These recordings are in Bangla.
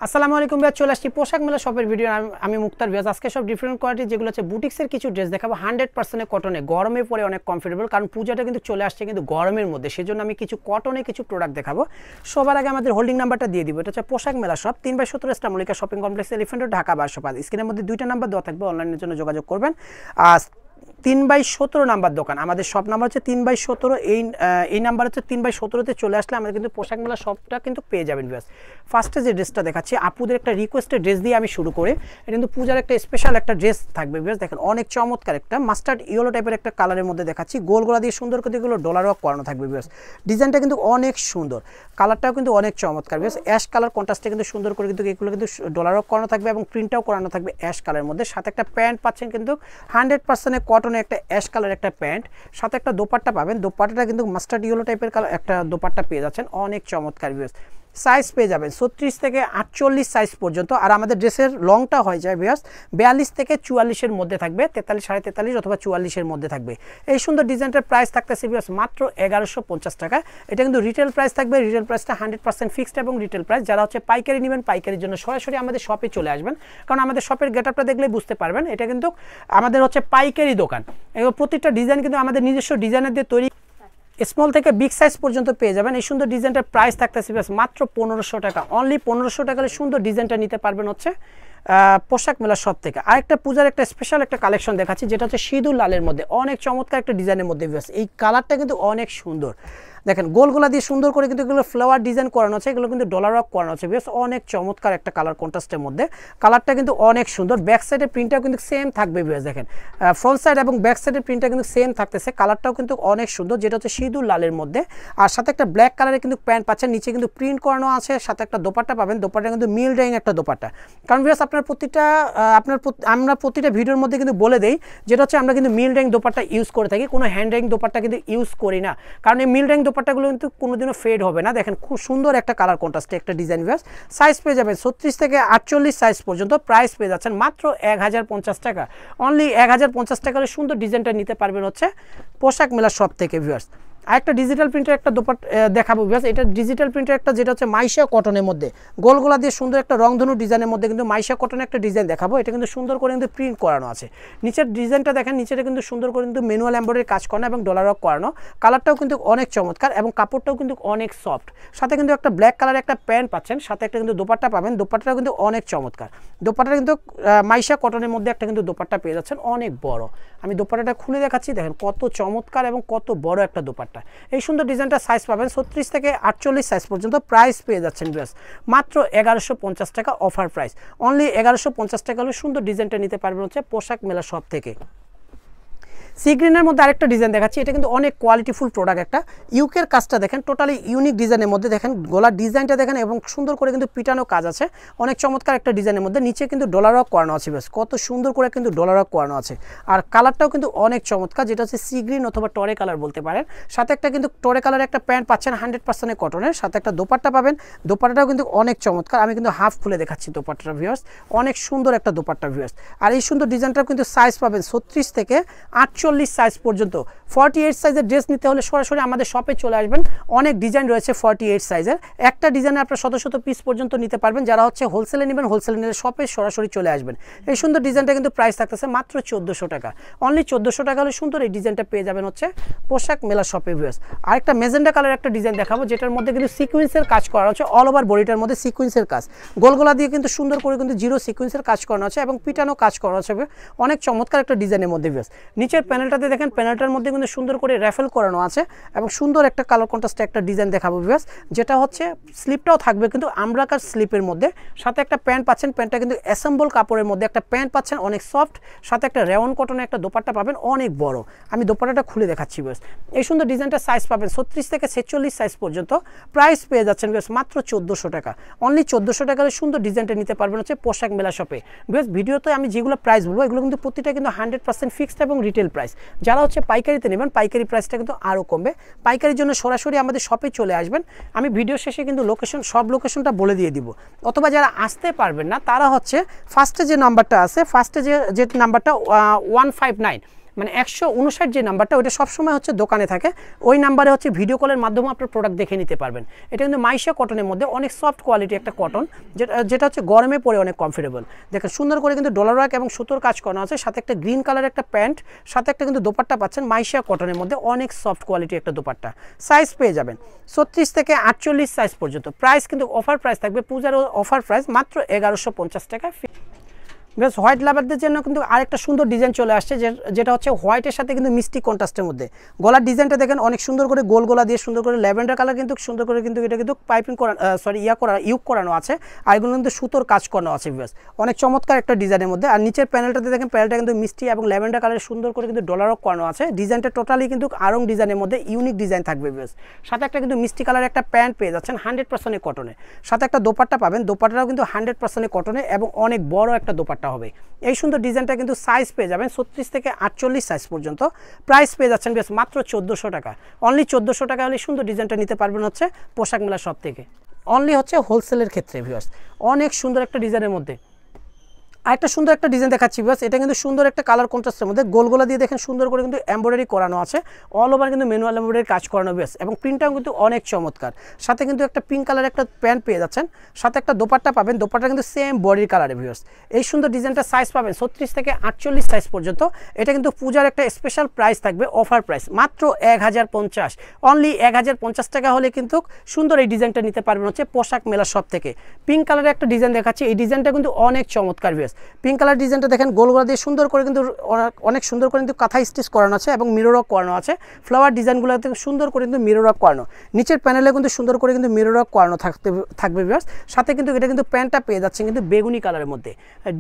আসসালামু আলাইকুম ভাই, চলে আসছি পোশাক মেলা শপের ভিডিও। আমি মুক্তার ভিউয়ার্স। আজকে সব ডিফারেন্ট কোয়ালিটি যেগুলো আছে বুটিক্সের কিছু ড্রেস দেখাবো 100% কটনে, গরমে পরে অনেক কমফোর্টেবল, কারণ পূজাটা কিন্তু চলে আসছে কিন্তু গরমের মধ্যে, সেজন্য আমি কিছু কটনে কিছু প্রোডাক্ট দেখাবো। সবার আগে আমাদের হোল্ডিং নাম্বারটা দিয়ে দিব। এটা হচ্ছে পোশাক মেলা shop 3/17 Easter Mallika shopping complex, elephant road, Dhaka 1205। স্ক্রিনের মধ্যে দুইটা নাম্বার দেওয়া থাকবে, অনলাইনের জন্য যোগাযোগ করবেন। আর 3/17 নাম্বার দোকান, আমাদের শপ নাম্বার হচ্ছে 3/17। এই নাম্বার হচ্ছে 3/17তে চলে আসলে আমাদের কিন্তু পোশাক মেলা শপটা কিন্তু পেয়ে যাবেন। ভিউয়ার্স, ফার্স্টে যে ড্রেসটা দেখাচ্ছি আপুদের একটা রিকোয়েস্টেড ড্রেস দিয়ে আমি শুরু করি। এটা কিন্তু পূজার একটা স্পেশাল একটা ড্রেস থাকবে। ভিউয়ার্স দেখেন, অনেক চমৎকার একটা মাস্টার্ড ইয়েলো টাইপের একটা কালারের মধ্যে দেখাচ্ছি। গোল গোলা দিয়ে সুন্দর করে এগুলো ডলার ওয়ার্ক করানো থাকবে। ভিউয়ার্স, ডিজাইনটা কিন্তু অনেক সুন্দর, কালারটাও কিন্তু অনেক চমৎকার। ভিউয়ার্স, অ্যাশ কালার কন্ট্রাস্টে কিন্তু সুন্দর করে কিন্তু এগুলো কিন্তু ডলার ওয়ার্ক করানো থাকবে এবং প্রিন্টটাও করানো থাকবে অ্যাশ কালারের মধ্যে। সাথে একটা প্যান্ট পাচ্ছেন কিন্তু 100% কটনে, একটা অ্যাশ কালার একটা প্যান্ট, সাথে একটা দোপাট্টা পাবেন। দোপাট্টাটা কিন্তু মাস্টার্ড ইয়েলো টাইপের কালার একটা দোপাট্টা পেয়ে যাচ্ছেন, অনেক চমৎকার। ভিউয়ার্স, সাইজ পেয়ে যাবেন 36 থেকে 48 সাইজ পর্যন্ত। আর আমাদের ড্রেসের লংটা হয়ে যায় ভিউয়ার্স 42 থেকে 44-এর মধ্যে থাকবে, 43, 43.5 অথবা 44-এর মধ্যে থাকবে। এই সুন্দর ডিজাইনটার প্রাইস থাকতেছে ভিউয়ার্স মাত্র 1150 টাকা। এটা কিন্তু রিটেল প্রাইস থাকবে। রিটেল প্রাইসটা 100% ফিক্সড এবং রিটেল প্রাইস। যারা হচ্ছে পাইকারি নেবেন, পাইকারির জন্য সরাসরি আমাদের শপে চলে আসবেন, কারণ আমাদের শপের গেটআপটা দেখলেই বুঝতে পারবেন এটা কিন্তু আমাদের হচ্ছে পাইকারি দোকান। এবং প্রত্যেকটা ডিজাইন কিন্তু আমাদের নিজস্ব ডিজাইনার দিয়ে তৈরি, স্মল থেকে বিগ সাইজ পর্যন্ত পেয়ে যাবেন। এই সুন্দর ডিজাইনটার প্রাইস থাকতেছে মাত্র 1500 টাকা। অনলি 1500 টাকার সুন্দর ডিজাইনটা নিতে পারবেন হচ্ছে পোশাক মেলা শপ থেকে। আরেকটা পূজার একটা স্পেশাল একটা কালেকশন দেখাচ্ছি, যেটা হচ্ছে সিঁদুর লালের মধ্যে অনেক চমৎকার একটা ডিজাইনের মধ্যে। এই কালারটা কিন্তু অনেক সুন্দর। দেখেন, গোলগোলা দিয়ে সুন্দর করে কিন্তু এগুলো ফ্লাওয়ার ডিজাইন করানো আছে, এগুলো কিন্তু ডলার ওয়ার্ক করানো আছে। বেশ অনেক চমৎকার একটা কালার কন্ট্রাস্টের মধ্যে, কালারটা কিন্তু অনেক সুন্দর। ব্যাক সাইডের প্রিন্টটাও কিন্তু সেম থাকবে। বেশ দেখেন, ফ্রন্ট সাইড এবং ব্যাক সাইডের প্রিন্টটা কিন্তু সেম থাকতেছে। কালারটাও কিন্তু অনেক সুন্দর, যেটা হচ্ছে সিঁদুর লালের মধ্যে। আর সাথে একটা ব্ল্যাক কালারের কিন্তু প্যান্ট পাচ্ছেন, নিচে কিন্তু প্রিন্ট করানো আছে, সাথে একটা দোপাট্টা পাবেন। দোপাট্টা কিন্তু মিল ডাইং একটা দোপাট্টা। কারণ বেশ আপনার আমরা প্রতিটা ভিডিওর মধ্যে কিন্তু বলে দেই, যেটা হচ্ছে আমরা কিন্তু মিল ডাইং দোপাট্টা ইউজ করে থাকি, কোনো হ্যান্ড ডাইং দোপাট্টা কিন্তু ইউজ করি না, কারণ এই মিল ডাইং দোপাট্টাগুলো কিন্তু কোনোদিনও ফেড হবে না। দেখেন, খুব সুন্দর একটা কালার কন্ট্রাস্টে একটা ডিজাইন। ভিউয়ার্স, সাইজ পেয়ে যাবেন 36 থেকে 48 সাইজ পর্যন্ত। প্রাইস পেয়ে যাচ্ছেন মাত্র 1050 টাকা। অনলি 1050 টাকার সুন্দর ডিজাইনটা নিতে পারবেন হচ্ছে পোশাক মেলা শপ থেকে। ভিউয়ার্স, আরেকটা ডিজিটাল প্রিন্টের একটা দোপাট্টা দেখাবো। ভিউয়ার্স, এটা ডিজিটাল প্রিন্টের একটা, যেটা হচ্ছে মাইশা কটনের মধ্যে গোলগোলা দিয়ে সুন্দর একটা রংধনু ডিজাইনের মধ্যে কিন্তু মাইশা কটনের একটা ডিজাইন দেখাবো। এটা কিন্তু সুন্দর করে কিন্তু প্রিন্ট করানো আছে। নিচের ডিজাইনটা দেখেন, নিচেটা কিন্তু সুন্দর করে কিন্তু ম্যানুয়াল এমব্রয়ডারি কাজ করানো এবং ডলার ওয়ার্ক করানো। কালারটাও কিন্তু অনেক চমৎকার এবং কাপড়টাও কিন্তু অনেক সফট। সাথে কিন্তু একটা ব্ল্যাক কালারের একটা প্যান্ট পাচ্ছেন, সাথে একটা কিন্তু দোপাট্টা পাবেন। দোপাট্টাটাও কিন্তু অনেক চমৎকার। দোপাট্টাটা কিন্তু মাইশা কটনের মধ্যে একটা কিন্তু দোপাট্টা পেয়ে যাচ্ছেন, অনেক বড়। আমি দোপাট্টাটা খুলে দেখাচ্ছি, দেখেন কত চমৎকার এবং কত বড় একটা দোপাট্টা। এই সুন্দর ডিজাইনটা সাইজ পাবেন 36 থেকে 48 সাইজ পর্যন্ত। প্রাইস পেয়ে যাচ্ছেন ভিউয়ার্স মাত্র 1150 টাকা, অফার প্রাইস। অনলি 1150 টাকা হলে সুন্দর ডিজাইনটা নিতে পারবেন হচ্ছে পোশাক মেলা শপ থেকে। সি গ্রিনের মধ্যে আরেকটা ডিজাইন দেখাচ্ছি। এটা কিন্তু অনেক কোয়ালিটিফুল প্রোডাক্ট একটা। ইউকের কাজটা দেখেন, টোটালি ইউনিক ডিজাইনের মধ্যে। দেখেন গলার ডিজাইনটা দেখেন এবং সুন্দর করে কিন্তু পিটানো কাজ আছে, অনেক চমৎকার একটা ডিজাইনের মধ্যে। নিচে কিন্তু ডলার ওয়ার্ক করানো আছে। বেশ কত সুন্দর করে কিন্তু ডলার ওয়ার্ক করানো আছে। আর কালারটাও কিন্তু অনেক চমৎকার, যেটা হচ্ছে সি গ্রিন অথবা টরে কালার বলতে পারেন। সাথে একটা কিন্তু টরে কালার একটা প্যান্ট পাচ্ছেন 100% কটনের, সাথে একটা দোপাট্টা পাবেন। দোপাট্টাটাও কিন্তু অনেক চমৎকার। আমি কিন্তু হাফ খুলে দেখাচ্ছি দোপাট্টাটা। ভিউয়ার্স, অনেক সুন্দর একটা দোপাট্টা। ভিউয়ার্স, আর এই সুন্দর ডিজাইনটাও কিন্তু সাইজ পাবেন 36 থেকে 48 সাইজ পর্যন্ত। 48 সাইজের ড্রেস নিতে হলে সরাসরি আমাদের শপে চলে আসবেন। অনেক ডিজাইন রয়েছে 48 সাইজের। একটা ডিজাইনে আপনার শত শত পিস পর্যন্ত নিতে পারবেন। যারা হচ্ছে হোলসেলে নেবেন, হোলসেলে নিলে শপে সরাসরি চলে আসবেন। এই সুন্দর ডিজাইনটা কিন্তু প্রাইস থাকতেছে মাত্র 1400 টাকা। অনলি 1400 টাকা হলে সুন্দর এই ডিজাইনটা পেয়ে যাবেন হচ্ছে পোশাক মেলা শপে। ভিউয়ার্স, আরেকটা মেজেন্ডা কালার একটা ডিজাইন দেখাবো, যেটার মধ্যে কিন্তু সিকোয়েন্সের কাজ করা হচ্ছে। অল ওভার বডিটার মধ্যে সিকোয়েন্সের কাজ, গোলগোলা দিয়ে কিন্তু সুন্দর করে কিন্তু জিরো সিকোয়েন্সের কাজ করানো আছে এবং পিটানো কাজ করানো আছে। অনেক চমৎকার একটা ডিজাইনের মধ্যে। ভিউয়ার্স, নিচের প্যানেলটাতে দেখেন, প্যানেলটার মধ্যে কিন্তু সুন্দর করে র্যাফেল করানো আছে এবং সুন্দর একটা কালার কন্ট্রাস্টে একটা ডিজাইন দেখাবো। ভিউয়ার্স, যেটা হচ্ছে স্লিপটাও থাকবে কিন্তু আমব্রাকার স্লিপের মধ্যে। সাথে একটা প্যান্ট পাচ্ছেন, প্যান্টটা কিন্তু অ্যাসেম্বল কাপড়ের মধ্যে একটা প্যান্ট পাচ্ছেন, অনেক সফট। সাথে একটা রেওন কটনের একটা দোপাট্টা পাবেন, অনেক বড়। আমি দোপাট্টাটা খুলে দেখাচ্ছি। ভিউয়ার্স, এই সুন্দর ডিজাইনটা সাইজ পাবেন 36 থেকে 46 সাইজ পর্যন্ত। প্রাইস পেয়ে যাচ্ছেন ভিউয়ার্স মাত্র 1400 টাকা। অনলি 1400 টাকার সুন্দর ডিজাইনটা নিতে পারবেন হচ্ছে পোশাক মেলা শপে। ভিউয়ার্স, ভিডিওতে আমি যেগুলো প্রাইস বলবো এগুলো কিন্তু প্রতিটা কিন্তু 100% ফিক্সড এবং রিটেল প্রাইস। যারা হচ্ছে পাইকারিতে নেবেন, পাইকারি প্রাইসটা কিন্তু আরও কমবে। পাইকারির জন্য সরাসরি আমাদের শপে চলে আসবেন। আমি ভিডিও শেষে কিন্তু সব লোকেশনটা বলে দিয়ে দিব। অথবা যারা আসতে পারবেন না, তারা হচ্ছে ফার্স্টে যে নাম্বারটা আছে, ফার্স্টে যে নাম্বারটা 159 মানে 159 যে নাম্বারটা ওইটা সবসময় হচ্ছে দোকানে থাকে, ওই নাম্বারে হচ্ছে ভিডিও কলের মাধ্যমে আপনার প্রোডাক্ট দেখে নিতে পারবেন। এটা কিন্তু মাইশা কটনের মধ্যে অনেক সফট কোয়ালিটি একটা কটন, যেটা হচ্ছে গরমে পরে অনেক কমফোর্টেবল। দেখেন সুন্দর করে কিন্তু ডলার ওয়ার্ক এবং সুতোর কাজ করানো আছে, সাথে একটা গ্রিন কালার একটা প্যান্ট, সাথে একটা কিন্তু দোপাট্টা পাচ্ছেন মাইশা কটনের মধ্যে অনেক সফট কোয়ালিটি একটা দোপাট্টা। সাইজ পেয়ে যাবেন 36 থেকে 48 সাইজ পর্যন্ত। প্রাইস কিন্তু অফার প্রাইস থাকবে, পূজার অফার প্রাইস মাত্র 1150 টাকা। বেশ হোয়াইট লাভারদের জন্য কিন্তু আরেকটা সুন্দর ডিজাইন চলে আসছে, যেটা হচ্ছে হোয়াইটের সাথে কিন্তু মিষ্টি কন্ট্রাস্টের মধ্যে। গলার ডিজাইনটা দেখেন অনেক সুন্দর করে গোল গলা দিয়ে সুন্দর করে ল্যাভেন্ডার কালার কিন্তু সুন্দর করে কিন্তু এটা কিন্তু পাইপিং করা ইউক করানো আছে, আর এগুলো কিন্তু সুতোর কাজ করানো আছে। বেশ অনেক চমৎকার একটা ডিজাইনের মধ্যে। আর নিচের প্যানেলটাতে দেখেন প্যানেলটা কিন্তু মিষ্টি এবং ল্যাভেন্ডার কালারের সুন্দর করে কিন্তু ডলারও করানো আছে। ডিজাইনটা টোটালি কিন্তু আরং ডিজাইনের মধ্যে ইউনিক ডিজাইন থাকবে। বেশ সাথে একটা কিন্তু মিষ্টি কালার একটা প্যান্ট পেয়ে যাচ্ছেন 100% কটনে, সাথে একটা দোপাট্টা পাবেন। দোপাট্টাটাও কিন্তু 100% কটনে এবং অনেক বড় একটা দোপাট্টা হবে। এই সুন্দর ডিজাইনটা কিন্তু সাইজ পেয়ে যাবেন 36 থেকে 48 সাইজ পর্যন্ত। প্রাইস পেয়ে যাচ্ছেন বেশ মাত্র 1400 টাকা। অনলি 1400 টাকা হলে সুন্দর ডিজাইনটা নিতে পারবেন হচ্ছে পোশাক মেলা শপ থেকে, অনলি হচ্ছে হোলসেলের ক্ষেত্রে। ভিউয়ার্স অনেক সুন্দর একটা ডিজাইনের মধ্যে আরেকটা সুন্দর একটা ডিজাইন দেখাচ্ছি। বাস এটা কিন্তু সুন্দর একটা কালার কন্ট্রাস্টের মধ্যে গোলগোলা দিয়ে দেখেন সুন্দর করে কিন্তু এমব্রয়ডারি করানো আছে, অল ওভার কিন্তু ম্যানুয়াল এমব্রয়ডারি কাজ করানো বেশ, এবং প্রিন্টটাও কিন্তু অনেক চমৎকার। সাথে কিন্তু একটা পিঙ্ক কালার একটা প্যান্ট পেয়ে যাচ্ছেন, সাথে একটা দোপাট্টা পাবেন। দোপাট্টা কিন্তু সেম বডির কালারে। ভিউয়ার্স এই সুন্দর ডিজাইনটা সাইজ পাবেন 36 থেকে 48 সাইজ পর্যন্ত। এটা কিন্তু পূজার একটা স্পেশাল প্রাইস থাকবে, অফার প্রাইস মাত্র 1050। অনলি 1050 টাকা হলে কিন্তু সুন্দর এই ডিজাইনটা নিতে পারবেন হচ্ছে পোশাক মেলা শপ থেকে। পিঙ্ক কালারের একটা ডিজাইন দেখাচ্ছি, এই ডিজাইনটা কিন্তু অনেক চমৎকার। ভিউয়ার্স পিঙ্ক কালার ডিজাইনটা দেখেন গোলগোলা দিয়ে সুন্দর করে কিন্তু অনেক সুন্দর করে কিন্তু কাঁথা স্টিচ করানো আছে এবং মিরর ওয়ার্ক করানো আছে। ফ্লাওয়ার ডিজাইনগুলো সুন্দর করে কিন্তু মিরর ওয়ার্ক করানো, নিচের প্যানেলে কিন্তু সুন্দর করে কিন্তু মিরর ওয়ার্ক করানো থাকবে ভিউয়ার্স। সাথে কিন্তু এটা কিন্তু প্যান্টটা পেয়ে যাচ্ছে কিন্তু বেগুনি কালারের মধ্যে,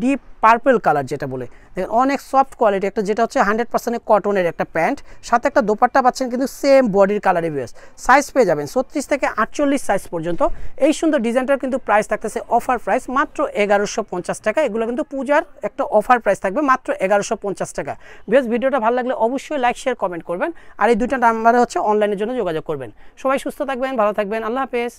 ডিপ পার্পল কালার যেটা বলে। দেখেন অনেক সফট কোয়ালিটি একটা, যেটা হচ্ছে 100% কটনের একটা প্যান্ট, সাথে একটা দোপাট্টা পাচ্ছেন কিন্তু সেম বডির কালারে। ভিউয়ার্স সাইজ পেয়ে যাবেন 36 থেকে 48 সাইজ পর্যন্ত। এই সুন্দর ডিজাইনটার কিন্তু প্রাইস থাকতেছে অফার প্রাইস মাত্র 1150 টাকা। এগুলো কিন্তু পূজার একটা অফার প্রাইস থাকবে মাত্র 1150 টাকা। বেশ ভিডিওটা ভালো লাগলে অবশ্যই লাইক শেয়ার কমেন্ট করবেন, আর এই দুটো নাম্বারে হচ্ছে অনলাইনের জন্য যোগাযোগ করবেন। সবাই সুস্থ থাকবেন, ভালো থাকবেন, আল্লাহ হাফেজ।